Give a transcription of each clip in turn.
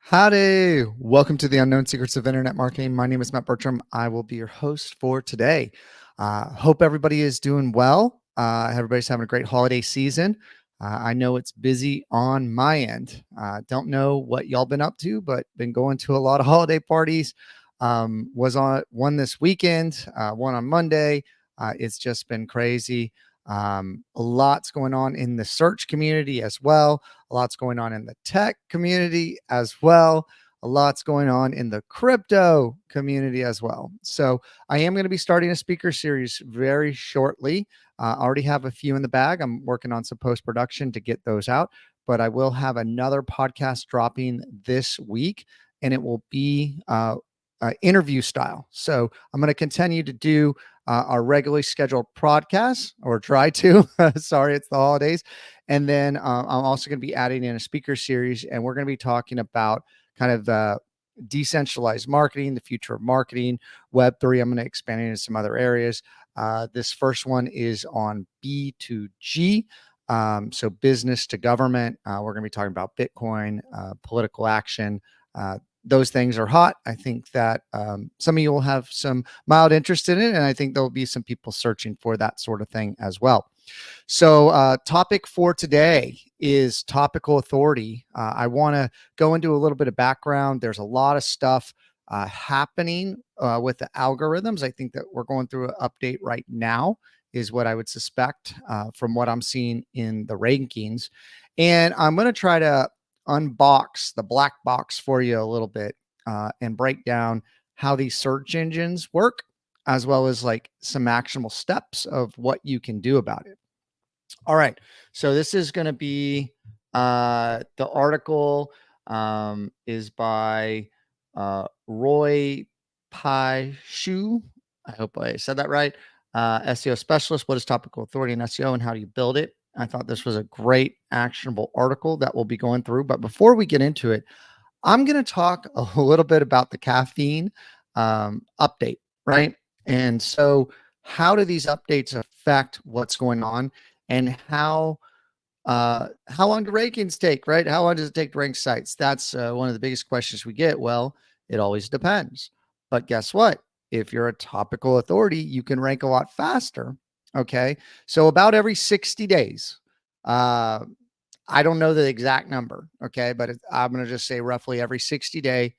Howdy! Welcome to the Unknown Secrets of Internet Marketing. My name is Matt Bertram. I will be your host for today. Hope everybody is doing well. Everybody's having a great holiday season. I know it's busy on my end. Don't know what y'all been up to, but been going to a lot of holiday parties. Was on one this weekend, one on Monday. It's just been crazy. A lot's going on in the search community as well. A lot's going on in the tech community as well. A lot's going on in the crypto community as well. So I am going to be starting a speaker series very shortly. I already have a few in the bag. I'm working on some post-production to get those out, but I will have another podcast dropping this week, and it will be interview style. So I'm going to continue to do our regularly scheduled podcasts, or try to. Sorry, it's the holidays. And then I'm also going to be adding in a speaker series, and we're going to be talking about kind of decentralized marketing, the future of marketing, Web3. I'm going to expand into some other areas. This first one is on B2G. So business to government. We're going to be talking about Bitcoin, political action. Those things are hot. I think that some of you will have some mild interest in it, and I think there'll be some people searching for that sort of thing as well. So topic for today is topical authority. I want to go into a little bit of background. There's a lot of stuff happening with the algorithms. I think that we're going through an update right now, is what I would suspect from what I'm seeing in the rankings. And I'm going to try to unbox the black box for you a little bit and break down how these search engines work, as well as like some actionable steps of what you can do about it. All right. So this is going to be the article is by Roy Shu. I hope I said that right. SEO Specialist, what is topical authority in SEO and how do you build it? I thought this was a great actionable article that we'll be going through. But before we get into it, I'm going to talk a little bit about the caffeine update, right? And so how do these updates affect what's going on, and how long do rankings take, right? How long does it take to rank sites? That's one of the biggest questions we get. Well, it always depends. But guess what? If you're a topical authority, you can rank a lot faster. Okay. So about every 60 days, uh, I don't know the exact number. Okay. But I'm going to just say roughly every 60 days,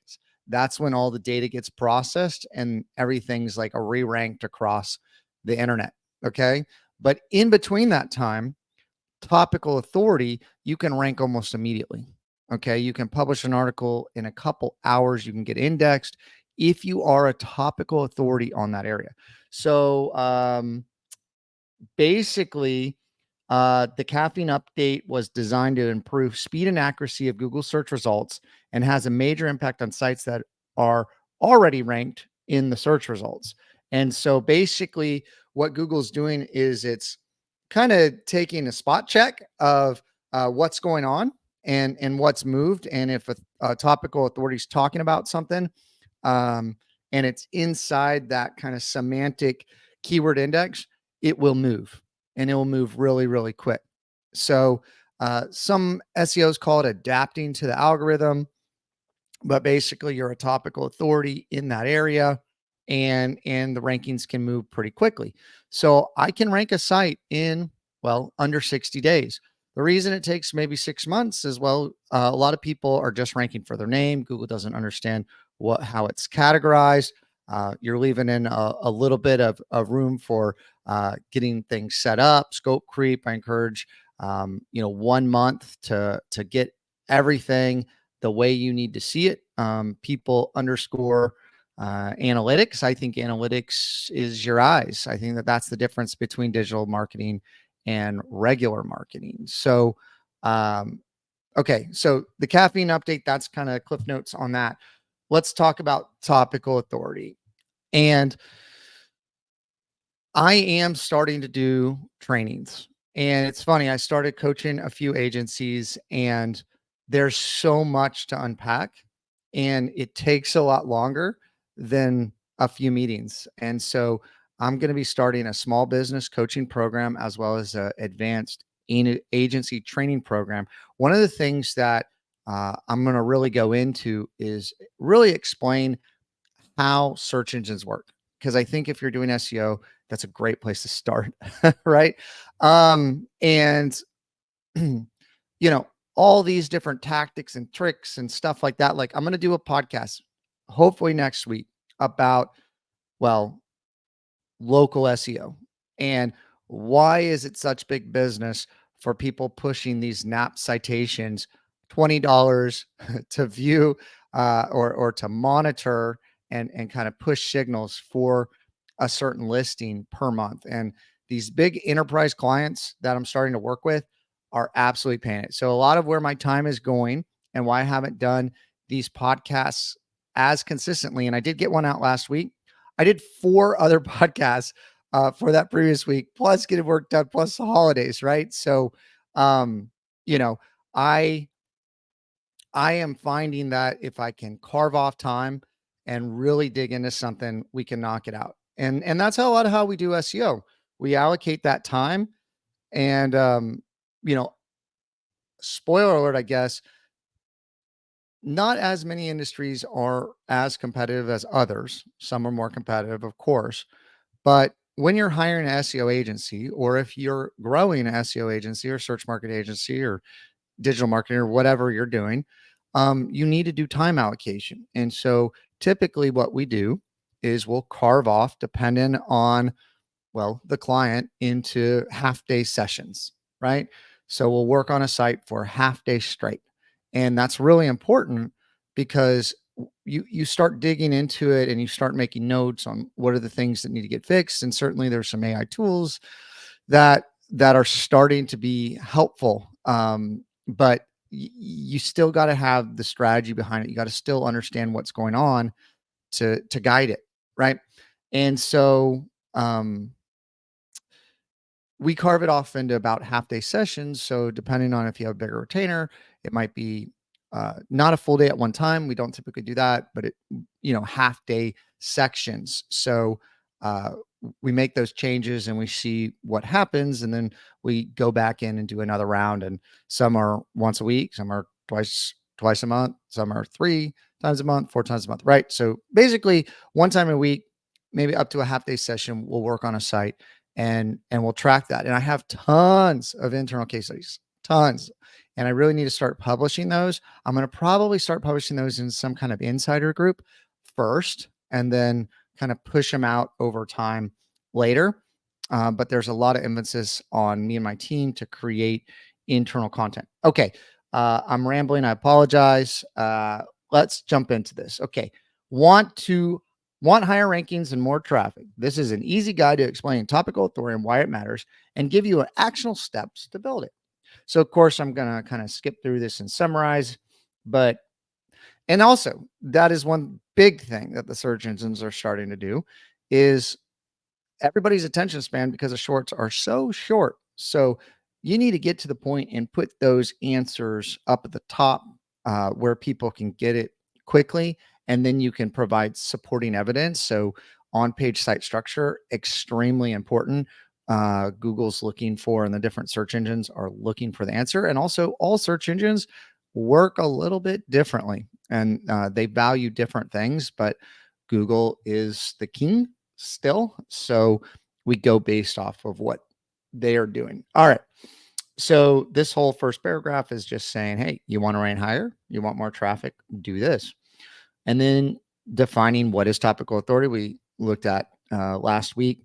that's when all the data gets processed and everything's like a re-ranked across the internet. Okay. But in between that time, topical authority, you can rank almost immediately. Okay. You can publish an article in a couple hours. You can get indexed if you are a topical authority on that area. So basically, the caffeine update was designed to improve speed and accuracy of Google search results and has a major impact on sites that are already ranked in the search results. And so basically, what Google's doing is it's kind of taking a spot check of what's going on and what's moved. And if a topical authority is talking about something, and it's inside that kind of semantic keyword index, it will move, and it will move really, really quick. So some SEOs call it adapting to the algorithm, but basically you're a topical authority in that area, and the rankings can move pretty quickly. So I can rank a site in, well, under 60 days. The reason it takes maybe 6 months is, well, a lot of people are just ranking for their name. Google doesn't understand how it's categorized. You're leaving in a little bit of room for getting things set up. Scope creep. I encourage 1 month to get everything the way you need to see it. People underscore analytics. I think analytics is your eyes. I think that that's the difference between digital marketing and regular marketing. So, okay. So the caffeine update, that's kind of cliff notes on that. Let's talk about topical authority. And I am starting to do trainings. And it's funny, I started coaching a few agencies, and there's so much to unpack, and it takes a lot longer than a few meetings. And so I'm going to be starting a small business coaching program as well as an advanced agency training program. One of the things that I'm going to really go into is really explain how search engines work. Because I think if you're doing SEO, that's a great place to start, right? And you know, all these different tactics and tricks and stuff like that. Like I'm going to do a podcast hopefully next week about, well, local SEO and why is it such big business for people pushing these NAP citations, $20 to view or to monitor and kind of push signals for a certain listing per month. And these big enterprise clients that I'm starting to work with are absolutely paying it. So a lot of where my time is going and why I haven't done these podcasts as consistently, and I did get one out last week. I did 4 other podcasts for that previous week, plus getting work done, plus the holidays, right? So, um, you know, I I am finding that if I can carve off time and really dig into something, we can knock it out. And that's how a lot of how we do SEO. We allocate that time and you know, spoiler alert, I guess, not as many industries are as competitive as others. Some are more competitive, of course. But when you're hiring an SEO agency, or if you're growing an SEO agency or search market agency or digital marketing or whatever you're doing, you need to do time allocation. And so typically what we do is we'll carve off, depending on, well, the client, into half day sessions, right? So we'll work on a site for half day straight. And that's really important because you start digging into it and you start making notes on what are the things that need to get fixed. And certainly there's some AI tools that are starting to be helpful. But you still got to have the strategy behind it. You got to still understand what's going on to guide it, right? And so we carve it off into about half day sessions. So depending on if you have a bigger retainer, it might be not a full day at one time. We don't typically do that, but half day sections. So uh, we make those changes and we see what happens, and then we go back in and do another round. And some are once a week, some are twice a month, some are 3 times a month, 4 times a month, right? So basically, one time a week, maybe up to a half day session, we'll work on a site and we'll track that. And I have tons of internal case studies, tons. And I really need to start publishing those. I'm going to probably start publishing those in some kind of insider group first, and then kind of push them out over time later. But there's a lot of emphasis on me and my team to create internal content. Okay. I'm rambling. I apologize. Let's jump into this. Okay. Want higher rankings and more traffic? This is an easy guide to explain topical authority and why it matters and give you actionable steps to build it. So, of course, I'm going to kind of skip through this and summarize, but, and also that is one big thing that the search engines are starting to do is everybody's attention span, because the shorts are so short. So you need to get to the point and put those answers up at the top where people can get it quickly. And then you can provide supporting evidence. So on page site structure, extremely important. Google's looking for, and the different search engines are looking for the answer. And also, all search engines work a little bit differently and they value different things, but Google is the king still. So we go based off of what they are doing. All right. So this whole first paragraph is just saying, hey, you want to rank higher? You want more traffic? Do this. And then defining what is topical authority. We looked at last week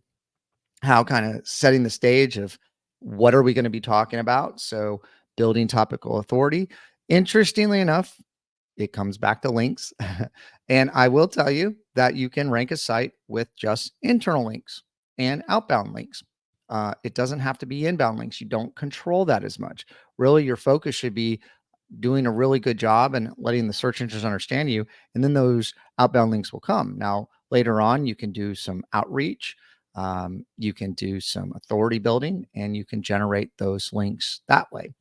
how kind of setting the stage of what are we going to be talking about. So building topical authority. Interestingly enough, it comes back to links. And I will tell you that you can rank a site with just internal links and outbound links. It doesn't have to be inbound links. You don't control that as much. Really, your focus should be doing a really good job and letting the search engines understand you. And then those outbound links will come. Now, later on, you can do some outreach. You can do some authority building, and you can generate those links that way.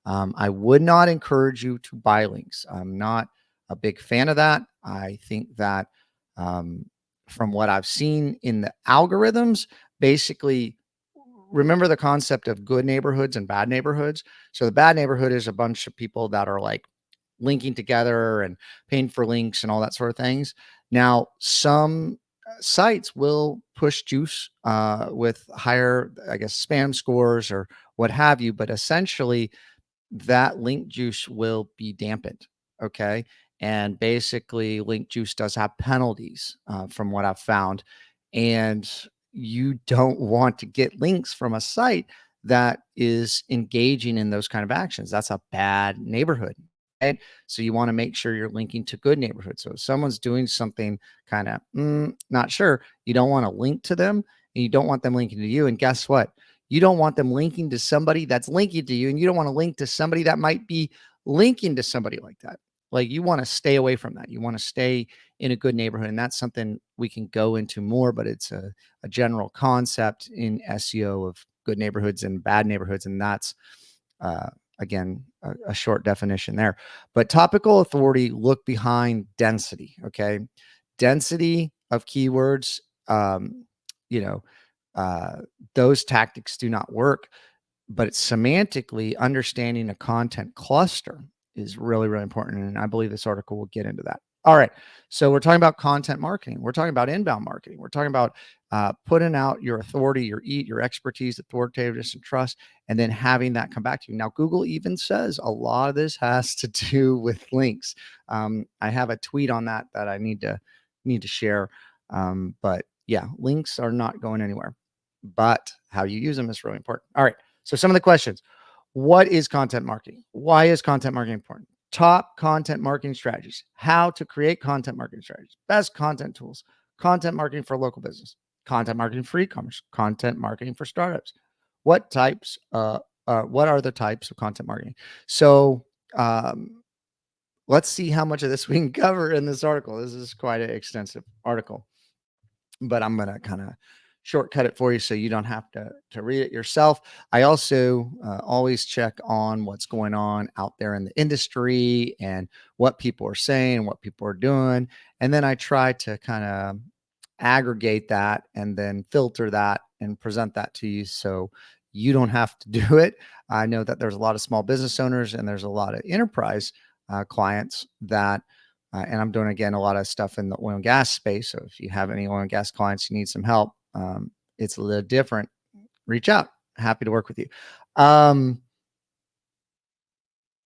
I would not encourage you to buy links. I'm not a big fan of that. I think that from what I've seen in the algorithms, basically, remember the concept of good neighborhoods and bad neighborhoods. So the bad neighborhood is a bunch of people that are like linking together and paying for links and all that sort of things. Now, some sites will push juice with higher, I guess, spam scores or what have you, but essentially that link juice will be dampened. Okay. And basically, link juice does have penalties from what I've found. And you don't want to get links from a site that is engaging in those kind of actions. That's a bad neighborhood. Right? So you want to make sure you're linking to good neighborhoods. So if someone's doing something kind of not sure, you don't want to link to them and you don't want them linking to you. And guess what? You don't want them linking to somebody that's linking to you, and you don't want to link to somebody that might be linking to somebody like that. Like you want to stay away from that. You want to stay in a good neighborhood. And that's something we can go into more, but it's a general concept in SEO of good neighborhoods and bad neighborhoods. And that's, uh, again, a short definition there. But topical authority, look behind density. Okay. Density of keywords, you know, uh, those tactics do not work, but it's semantically understanding a content cluster is really, really important. And I believe this article will get into that. All right. So we're talking about content marketing. We're talking about inbound marketing. We're talking about putting out your authority, your expertise, authoritativeness, and trust, and then having that come back to you. Now, Google even says a lot of this has to do with links. I have a tweet on that I need to share. But yeah, links are not going anywhere, but how you use them is really important. All right. So some of the questions. What is content marketing? Why is content marketing important? Top content marketing strategies. How to create content marketing strategies. Best content tools. Content marketing for local business. Content marketing for e-commerce. Content marketing for startups. What are the types of content marketing? So let's see how much of this we can cover in this article. This is quite an extensive article, but I'm going to kind of shortcut it for you so you don't have to read it yourself. I also always check on what's going on out there in the industry and what people are saying, what people are doing. And then I try to kind of aggregate that and then filter that and present that to you so you don't have to do it. I know that there's a lot of small business owners and there's a lot of enterprise clients that and I'm doing, again, a lot of stuff in the oil and gas space. So if you have any oil and gas clients, you need some help, it's a little different. Reach out. Happy to work with you.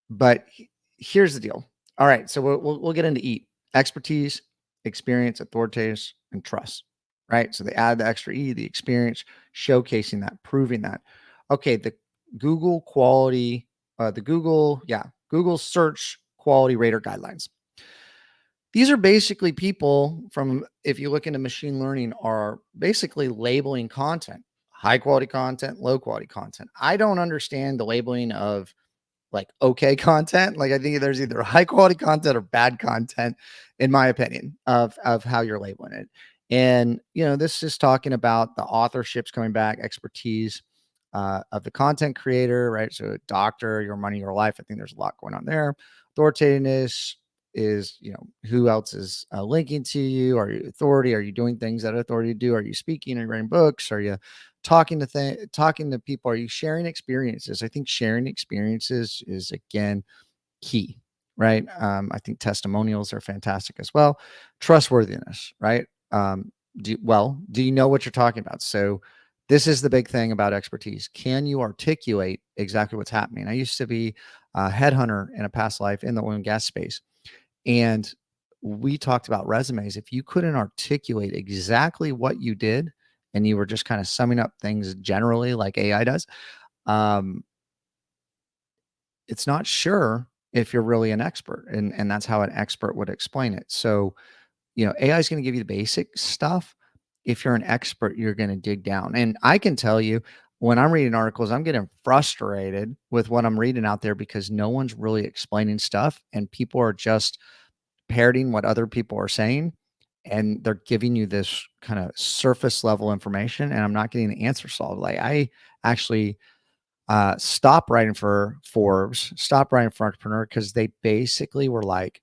But here's the deal. All right. So we'll get into EAT: expertise, experience, authoritative, and trust. Right. So they add the extra E, the experience, showcasing that, proving that. Okay. The Google quality, Google search quality rater guidelines. These are basically people from, if you look into machine learning, are basically labeling content, high quality content, low quality content. I don't understand the labeling of like okay content. Like I think there's either high quality content or bad content, in my opinion, of how you're labeling it. And this is talking about the authorships coming back, expertise of the content creator, right? So doctor, your money, your life. I think there's a lot going on there. Authoritativeness is, who else is linking to you? Are you authority? Are you doing things that authority do? Are you speaking? Are you writing books? Are you talking to people? Are you sharing experiences? I think sharing experiences is, again, key, right? I think testimonials are fantastic as well. Trustworthiness, right? Do you know what you're talking about? So this is the big thing about expertise. Can you articulate exactly what's happening? I used to be a headhunter in a past life in the oil and gas space, and we talked about resumes. If you couldn't articulate exactly what you did and you were just kind of summing up things generally like AI does, um, it's not sure if you're really an expert. And that's how an expert would explain it. So, AI is going to give you the basic stuff. If you're an expert, you're going to dig down. And I can tell you, when I'm reading articles, I'm getting frustrated with what I'm reading out there because no one's really explaining stuff and people are just parroting what other people are saying, and they're giving you this kind of surface level information, and I'm not getting the answer solved. Like I actually stop writing for Forbes, stop writing for Entrepreneur because they basically were like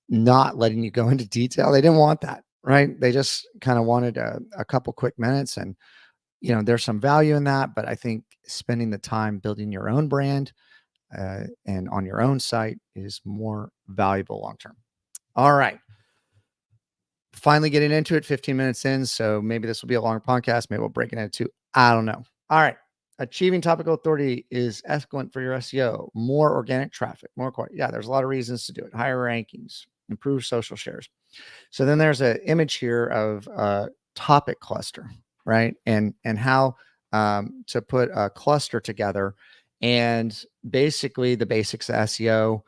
not letting you go into detail. They didn't want that, right? They just kind of wanted a couple quick minutes, and there's some value in that, but I think spending the time building your own brand, and on your own site is more valuable long term. All right. Finally getting into it, 15 minutes in. So maybe this will be a longer podcast. Maybe we'll break it into two. I don't know. All right. Achieving topical authority is excellent for your SEO. More organic traffic, more quality. Yeah, there's a lot of reasons to do it. Higher rankings, improve social shares. So then there's an image here of a topic cluster, right? And how to put a cluster together. And basically the basics of SEO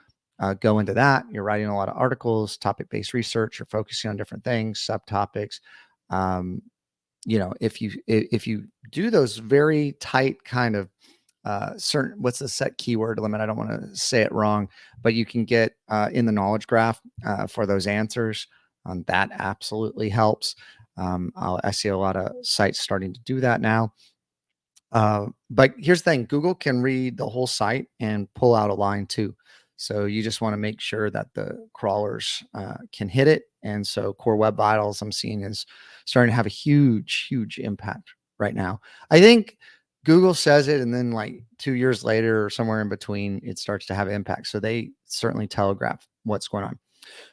go into that. You're writing a lot of articles, topic-based research. You're focusing on different things, subtopics. Um, if you do those very tight kind of certain, what's the set keyword limit? I don't want to say it wrong, but you can get in the knowledge graph for those answers. That absolutely helps. I see a lot of sites starting to do that now. But here's the thing, Google can read the whole site and pull out a line too. So you just want to make sure that the crawlers can hit it. And so Core Web Vitals I'm seeing is starting to have a huge, huge impact right now. I think Google says it, and then like 2 years later or somewhere in between, it starts to have impact. So they certainly telegraph what's going on.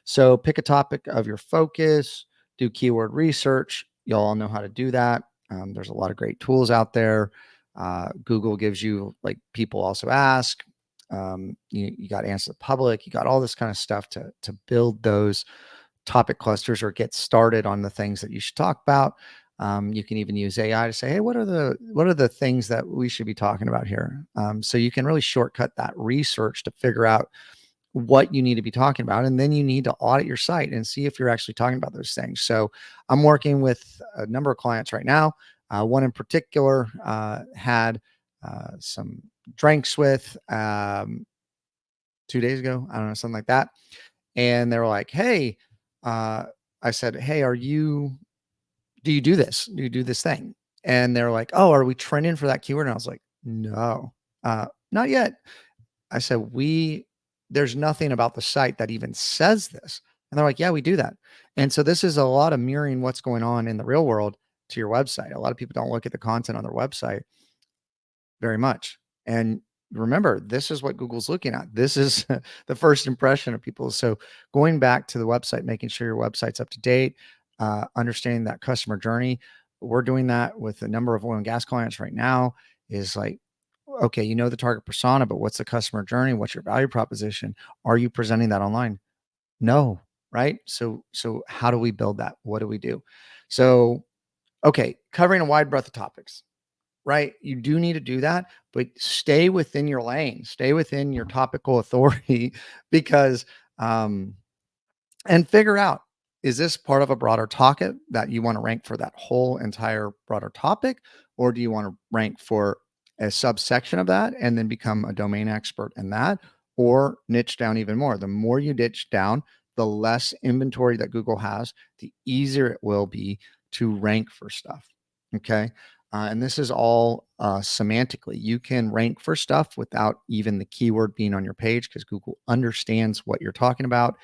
So pick a topic of your focus, do keyword research. You all know how to do that. There's a lot of great tools out there. Google gives you, like, people also ask. You got Answer the Public. You got all this kind of stuff to build those topic clusters or get started on the things that you should talk about. You can even use AI to say, hey, what are the things that we should be talking about here? So you can really shortcut that research to figure out what you need to be talking about. And then you need to audit your site and see if you're actually talking about those things. So I'm working with a number of clients right now. One in particular had some drinks with 2 days ago. I don't know, something like that. And they were like, hey, I said, hey, do you do this? Do you do this thing? And they're like, oh, are we trending for that keyword? And I was like, no, not yet. I said, there's nothing about the site that even says this. And they're like, yeah, we do that. And so this is a lot of mirroring what's going on in the real world to your website. A lot of people don't look at the content on their website very much. And remember, this is what Google's looking at. This is the first impression of people. So going back to the website, making sure your website's up to date, understanding that customer journey. We're doing that with a number of oil and gas clients right now. Is like, okay, you know the target persona, but what's the customer journey? What's your value proposition? Are you presenting that online? No, right? So how do we build that? What do we do? So, okay, covering a wide breadth of topics, right? You do need to do that, but stay within your lane, stay within your topical authority because and figure out, is this part of a broader topic that you want to rank for that whole entire broader topic? Or do you want to rank for a subsection of that and then become a domain expert in that, or niche down even more? The more you niche down, the less inventory that Google has, the easier it will be to rank for stuff. Okay. And this is all semantically. You can rank for stuff without even the keyword being on your page because Google understands what you're talking about.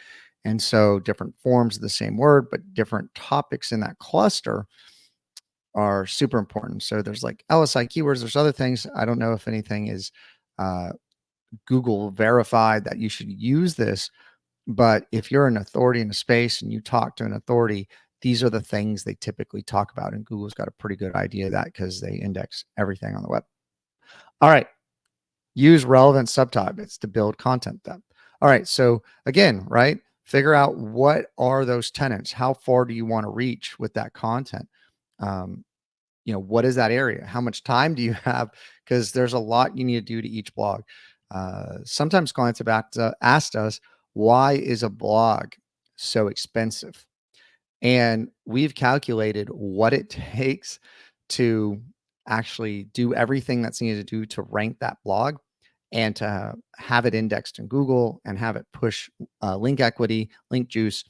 And so different forms of the same word, but different topics in that cluster are super important. So there's like LSI keywords, there's other things. I don't know if anything is uh, Google verified that you should use this, but if you're an authority in a space and you talk to an authority, these are the things they typically talk about. And Google's got a pretty good idea of that because they index everything on the web. All right. Use relevant subtopics to build content then. All right. So again, right, figure out what are those tenants? How far do you want to reach with that content? Um, what is that area? How much time do you have? Because there's a lot you need to do to each blog. Sometimes clients have asked us, why is a blog so expensive? And we've calculated what it takes to actually do everything that's needed to do to rank that blog and to have it indexed in Google and have it push link equity, link juice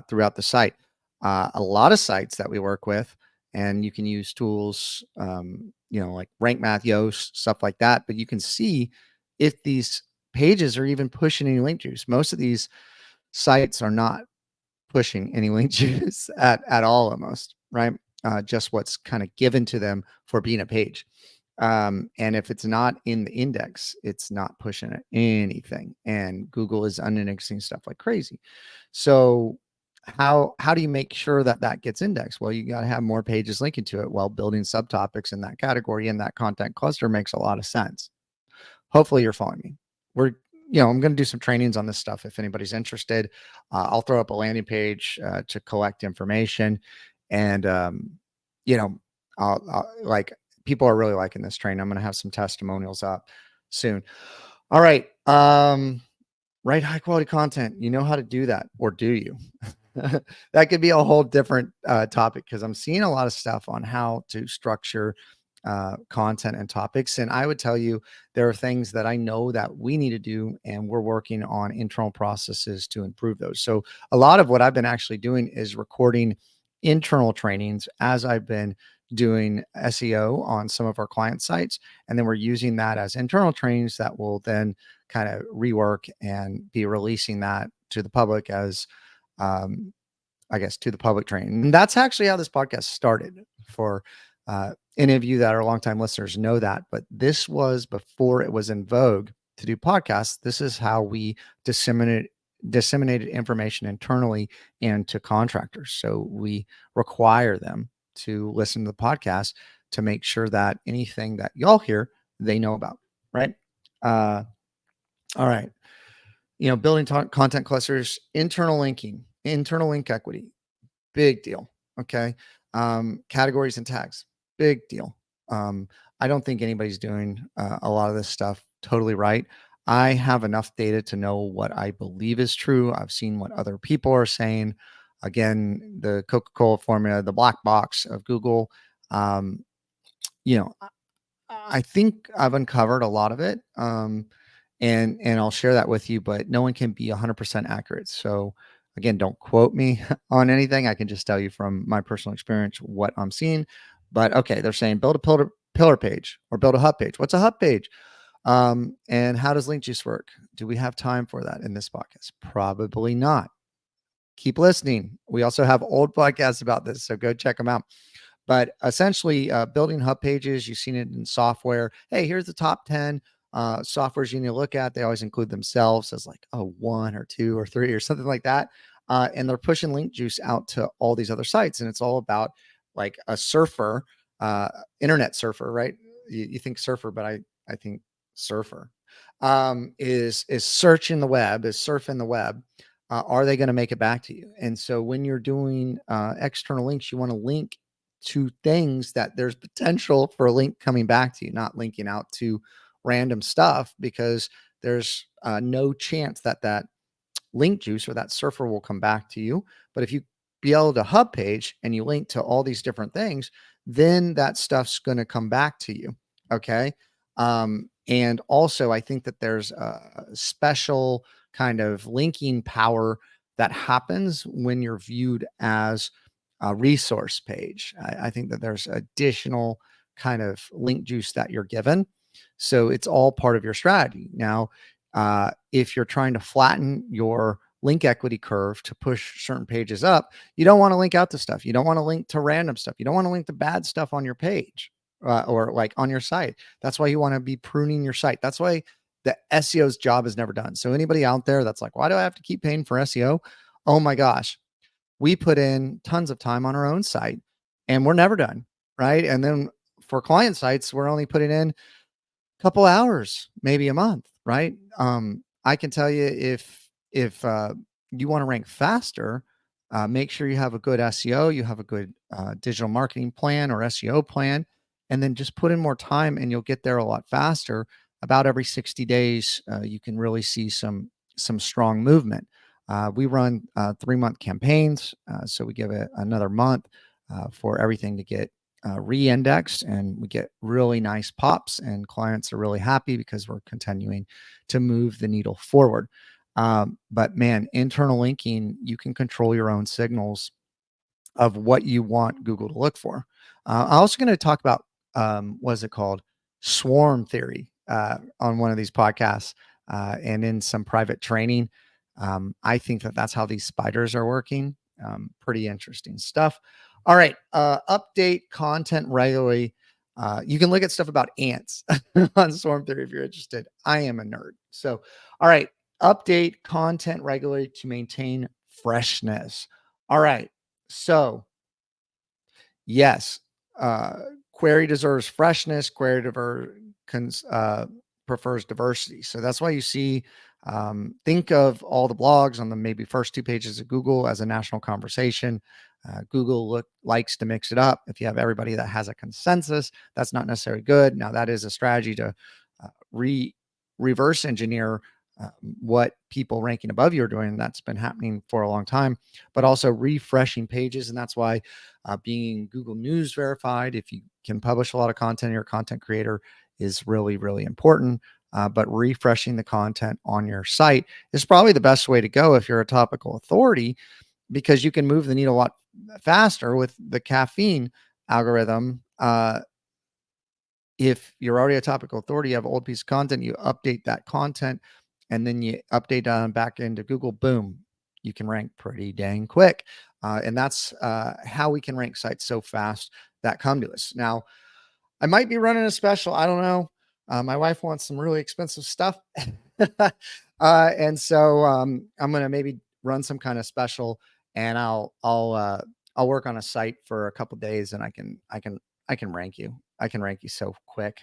throughout the site. A lot of sites that we work with, and you can use tools, like Rank Math, Yoast, stuff like that. But you can see if these pages are even pushing any link juice. Most of these sites are not pushing any link juice at all, almost, right? Just what's kind of given to them for being a page. And if it's not in the index, it's not pushing anything. And Google is unindexing stuff like crazy. So how do you make sure that that gets indexed? Well, you got to have more pages linking to it while building subtopics in that category, and that content cluster makes a lot of sense. Hopefully you're following me. I'm going to do some trainings on this stuff. If anybody's interested, I'll throw up a landing page to collect information. And, you know, like people are really liking this training. I'm going to have some testimonials up soon. All right. Write high quality content. You know how to do that, or do you? That could be a whole different topic, because I'm seeing a lot of stuff on how to structure content and topics. And I would tell you, there are things that I know that we need to do, and we're working on internal processes to improve those. So a lot of what I've been actually doing is recording internal trainings as I've been doing SEO on some of our client sites. And then we're using that as internal trainings that will then kind of rework and be releasing that to the public as, um, I guess, to the public training. And that's actually how this podcast started. For any of you that are longtime listeners know that, but this was before it was in vogue to do podcasts. This is how we disseminated information internally and to contractors. So we require them to listen to the podcast to make sure that anything that y'all hear, they know about, right? Uh, all right. Building content clusters, internal linking, internal link equity, big deal. Okay. Categories and tags, big deal. I don't think anybody's doing a lot of this stuff totally right. I have enough data to know what I believe is true. I've seen what other people are saying. Again, the Coca-Cola formula, the black box of Google. Um, you know, I think I've uncovered a lot of it. And I'll share that with you, but no one can be 100% accurate. So again, don't quote me on anything. I can just tell you from my personal experience what I'm seeing. But okay, they're saying build a pillar page or build a hub page. What's a hub page? And how does link juice work? Do we have time for that in this podcast? Probably not. Keep listening. We also have old podcasts about this, so go check them out. But essentially, building hub pages, you've seen it in software. Hey, here's the top 10 softwares you need to look at. They always include themselves as like, oh, 1 or 2 or 3 or something like that. And they're pushing link juice out to all these other sites. And it's all about like a surfer, internet surfer, right? You think surfer, but I think surfer is searching the web, is surfing the web. Are they going to make it back to you? And so when you're doing external links, you want to link to things that there's potential for a link coming back to you, not linking out to random stuff, because there's no chance that that link juice or that surfer will come back to you. But if you build a hub page and you link to all these different things, then that stuff's going to come back to you. Okay. And also, I think that there's a special kind of linking power that happens when you're viewed as a resource page. I think that there's additional kind of link juice that you're given. So it's all part of your strategy. Now, if you're trying to flatten your link equity curve to push certain pages up, you don't want to link out to stuff. You don't want to link to random stuff. You don't want to link to bad stuff on your page or like on your site. That's why you want to be pruning your site. That's why the SEO's job is never done. So anybody out there that's like, why do I have to keep paying for SEO? Oh my gosh, we put in tons of time on our own site and we're never done. Right. And then for client sites, we're only putting in couple hours, maybe a month, right? I can tell you if you want to rank faster, make sure you have a good SEO, you have a good digital marketing plan or SEO plan, and then just put in more time, and you'll get there a lot faster. About every 60 days, you can really see some strong movement. We run 3-month campaigns, so we give it another month for everything to get re-indexed, and we get really nice pops, and clients are really happy because we're continuing to move the needle forward. But man, internal linking, you can control your own signals of what you want Google to look for. I'm also going to talk about what is it called? Swarm theory on one of these podcasts and in some private training. I think that that's how these spiders are working. Pretty interesting stuff. All right. Update content regularly. You can look at stuff about ants on Swarm Theory if you're interested. I am a nerd. So, all right, update content regularly to maintain freshness. All right, so yes, uh, query deserves freshness. Prefers diversity. So that's why you see, think of all the blogs on the maybe first two pages of Google as a national conversation. Google likes to mix it up. If you have everybody that has a consensus, that's not necessarily good. Now that is a strategy to uh, re reverse engineer what people ranking above you are doing. That's been happening for a long time, but also refreshing pages. And that's why being Google News verified, if you can publish a lot of content, you're a content creator, is really, really important. But refreshing the content on your site is probably the best way to go if you're a topical authority, because you can move the needle a lot faster with the caffeine algorithm. If you're already a topical authority, you have old piece of content, you update that content, and then you update back into Google, boom, you can rank pretty dang quick. And that's how we can rank sites so fast that come to us. Now, I might be running a special. I don't know. My wife wants some really expensive stuff. And so I'm going to maybe run some kind of special, and I'll work on a site for a couple days, and I can rank you. I can rank you so quick.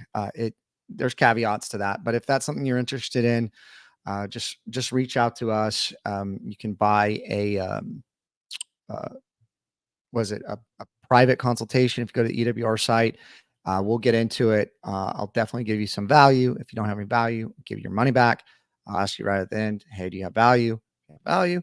There's caveats to that, but if that's something you're interested in, just reach out to us. You can buy uh, was it a private consultation if you go to the EWR site. We'll get into it. I'll definitely give you some value. If you don't have any value, I'll give you your money back. I'll ask you right at the end, hey, do you have value? Value?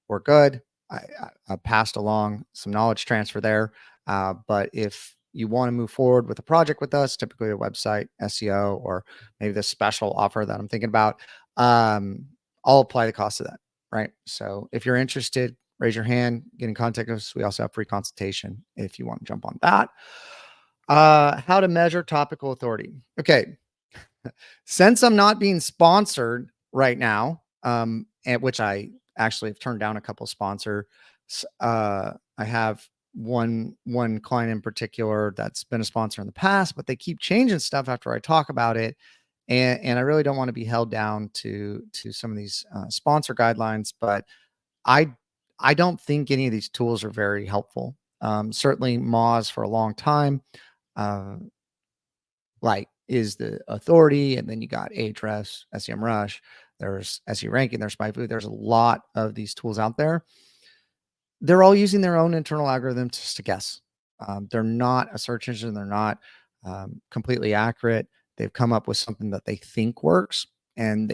We're good. I passed along some knowledge transfer there. But if you want to move forward with a project with us, typically a website, SEO, or maybe the special offer that I'm thinking about, I'll apply the cost of that. Right. So if you're interested, raise your hand, get in contact with us. We also have free consultation if you want to jump on that. How to measure topical authority. Okay. Since I'm not being sponsored right now, at which I actually have turned down a couple sponsors. I have one client in particular that's been a sponsor in the past, but they keep changing stuff after I talk about it, and I really don't want to be held down to some of these sponsor guidelines. But I I don't think any of these tools are very helpful. Certainly, Moz for a long time. Uh, like is the authority, and then you got Ahrefs, SEMrush, there's SE ranking, there's SpyFu. There's a lot of these tools out there. They're all using their own internal algorithms just to guess. They're not a search engine. They're not completely accurate. They've come up with something that they think works, and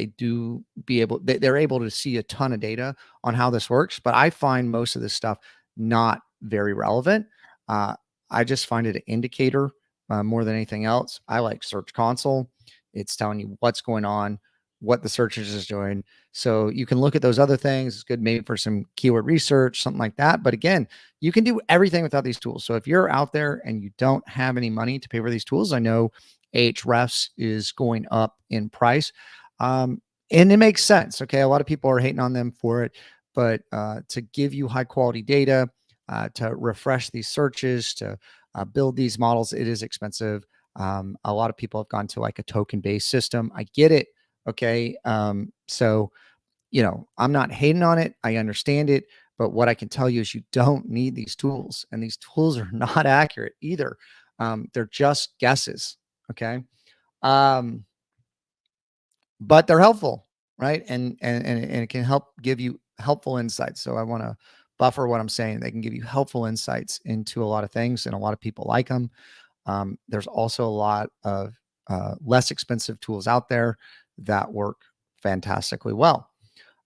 they're able to see a ton of data on how this works. But I find most of this stuff not very relevant. Uh, I just find it an indicator more than anything else. I like Search Console. It's telling you what's going on, what the search engine is doing. So you can look at those other things. It's good maybe for some keyword research, something like that. But again, you can do everything without these tools. So if you're out there and you don't have any money to pay for these tools, I know Ahrefs is going up in price. And it makes sense. Okay. A lot of people are hating on them for it, but to give you high quality data, to refresh these searches, to build these models, it is expensive. A lot of people have gone to like a token based system. I get it. Okay. So, I'm not hating on it. I understand it. But what I can tell you is you don't need these tools, and these tools are not accurate either. They're just guesses. Okay. Um, but they're helpful, right? And it can help give you helpful insights. So I want to buffer what I'm saying. They can give you helpful insights into a lot of things, and a lot of people like them. There's also a lot of less expensive tools out there that work fantastically well.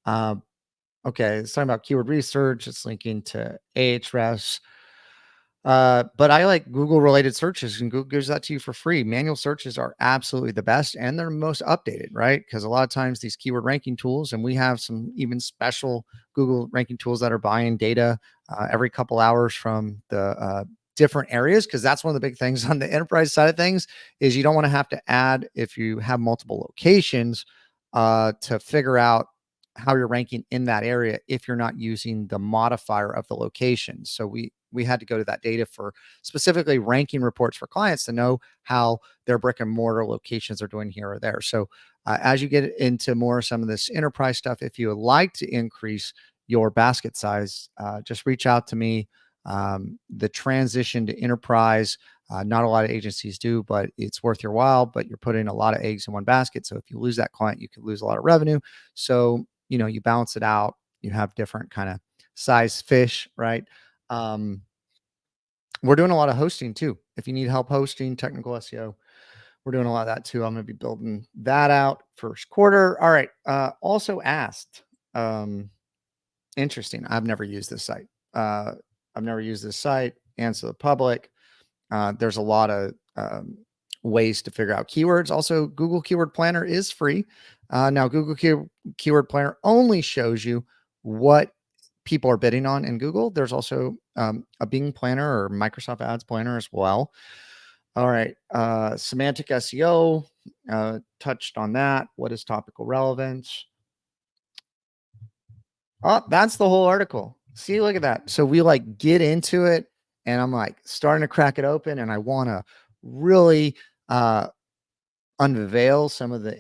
Okay, it's talking about keyword research. It's linking to Ahrefs. But I like Google related searches, and Google gives that to you for free. Manual searches are absolutely the best, and they're most updated, right? Because a lot of times these keyword ranking tools, and we have some even special Google ranking tools that are buying data every couple hours from the different areas. Because that's one of the big things on the enterprise side of things is you don't want to have to add, if you have multiple locations, to figure out how you're ranking in that area if you're not using the modifier of the location. So we had to go to that data for specifically ranking reports for clients to know how their brick and mortar locations are doing here or there. So as you get into more some of this enterprise stuff, if you would like to increase your basket size, just reach out to me. The transition to enterprise, not a lot of agencies do, but it's worth your while. But you're putting a lot of eggs in one basket. So if you lose that client, you could lose a lot of revenue. So, you balance it out. You have different kind of size fish, right? Um, we're doing a lot of hosting too. If you need help hosting technical SEO, we're doing a lot of that too. I'm going to be building that out first quarter. All right. Also asked, um, interesting. I've never used this site. Uh, I've never used this site. Answer the public. There's a lot of ways to figure out keywords. Also, Google Keyword Planner is free. Now, Keyword Planner only shows you what people are bidding on in Google. There's also a Bing Planner or Microsoft Ads Planner as well. All right. Semantic SEO, touched on that. What is topical relevance? Oh, that's the whole article. See, look at that. So we like get into it and I'm like starting to crack it open and I want to really uh, unveil some of the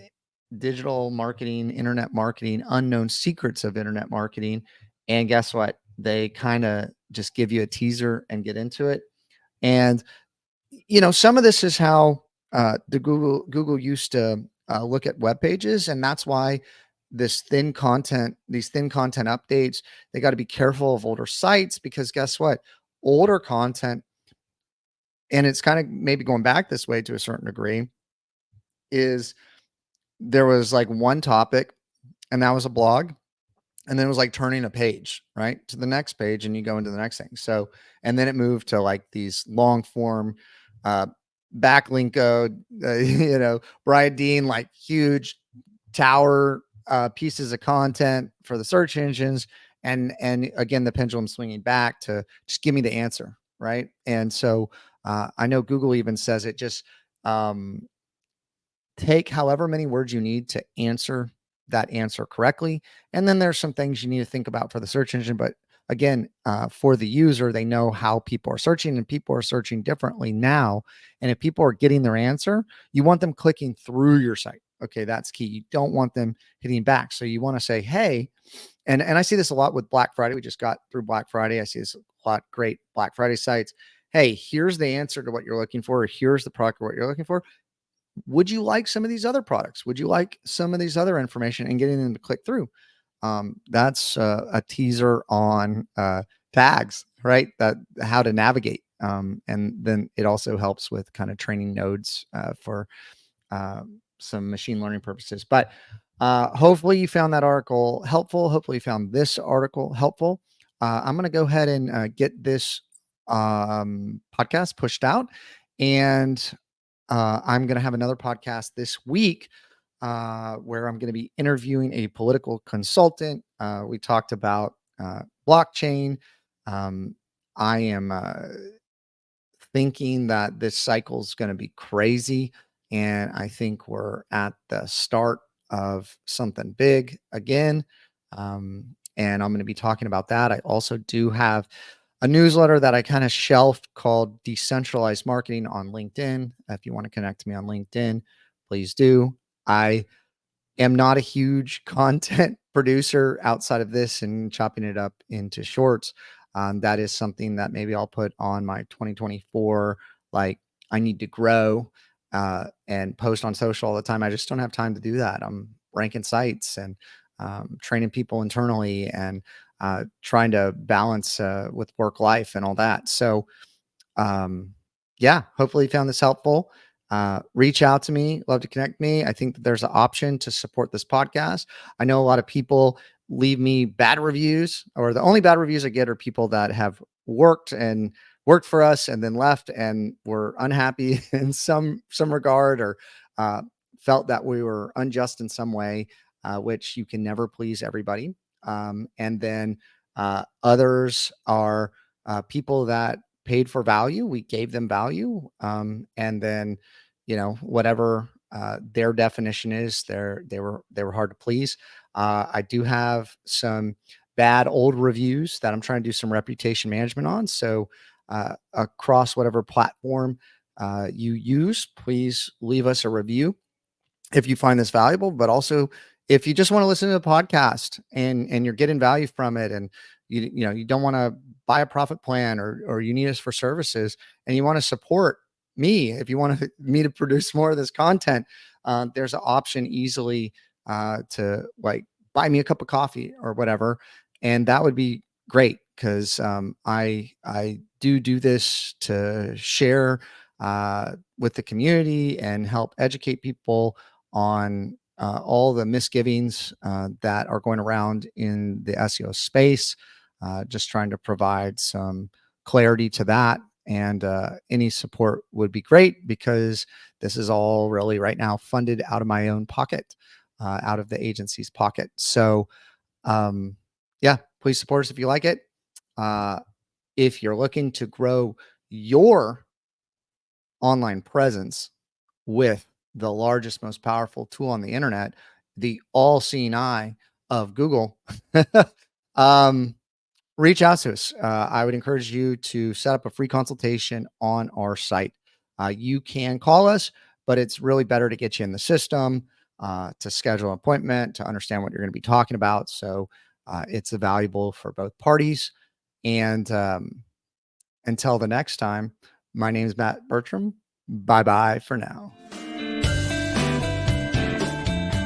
digital marketing, internet marketing, unknown secrets of internet marketing. And guess what? They kind of just give you a teaser and get into it. And some of this is how the Google used to look at web pages, and that's why these thin content updates, they got to be careful of older sites because guess what? Older content, and it's kind of maybe going back this way to a certain degree, is there was like one topic, and that was a blog, and then it was like turning a page right to the next page and you go into the next thing. So and then it moved to like these long form uh backlink code, Brian Dean, like huge tower pieces of content for the search engines, and again the pendulum swinging back to just give me the answer, right? And so I know Google even says it just um take however many words you need to answer that answer correctly. And then there's some things you need to think about for the search engine. But again, for the user, they know how people are searching and people are searching differently now. And if people are getting their answer, you want them clicking through your site. Okay, that's key. You don't want them hitting back. So you want to say, hey, and I see this a lot with Black Friday. We just got through Black Friday. I see this a lot. Great Black Friday sites. Hey, here's the answer to what you're looking for. Or here's the product or what you're looking for. Would you like some of these other products? Would you like some of these other information and getting them to click through? That's a teaser on tags, right? That how to navigate. And then it also helps with kind of training nodes for uh, some machine learning purposes. But hopefully you found that article helpful. Hopefully you found this article helpful. I'm going to go ahead and get this podcast pushed out. And I'm going to have another podcast this week where I'm going to be interviewing a political consultant. We talked about blockchain. Um, I am thinking that this cycle is going to be crazy. And I think we're at the start of something big again. And I'm going to be talking about that. I also do have a newsletter that I kind of shelved called Decentralized Marketing on LinkedIn. If you want to connect to me on LinkedIn, please do. I am not a huge content producer outside of this and chopping it up into shorts. That is something that maybe I'll put on my 2024. Like I need to grow and post on social all the time. I just don't have time to do that. I'm ranking sites and training people internally and trying to balance with work life and all that. So yeah, hopefully you found this helpful. Reach out to me. Love to connect me. I think that there's an option to support this podcast. I know a lot of people leave me bad reviews, or the only bad reviews I get are people that have worked for us and then left and were unhappy in some regard, or felt that we were unjust in some way, which you can never please everybody. And then others are people that paid for value. We gave them value. And then, whatever their definition is. They were hard to please. I do have some bad old reviews that I'm trying to do some reputation management on. So across whatever platform you use, please leave us a review if you find this valuable, but also if you just want to listen to the podcast and you're getting value from it, and you don't want to buy a profit plan, or you need us for services, and you want to support me, if you want me to produce more of this content, there's an option easily to like buy me a cup of coffee or whatever, and that would be great because I do this to share with the community and help educate people on all the misgivings that are going around in the SEO space, just trying to provide some clarity to that. And any support would be great because this is all really right now funded out of my own pocket, out of the agency's pocket. So, yeah, please support us if you like it. Uh, if you're looking to grow your online presence with the largest, most powerful tool on the internet, the all-seeing eye of Google, um, reach out to us. I would encourage you to set up a free consultation on our site. You can call us, but it's really better to get you in the system, to schedule an appointment, to understand what you're going to be talking about. So it's valuable for both parties. And until the next time, my name is Matt Bertram. Bye bye for now.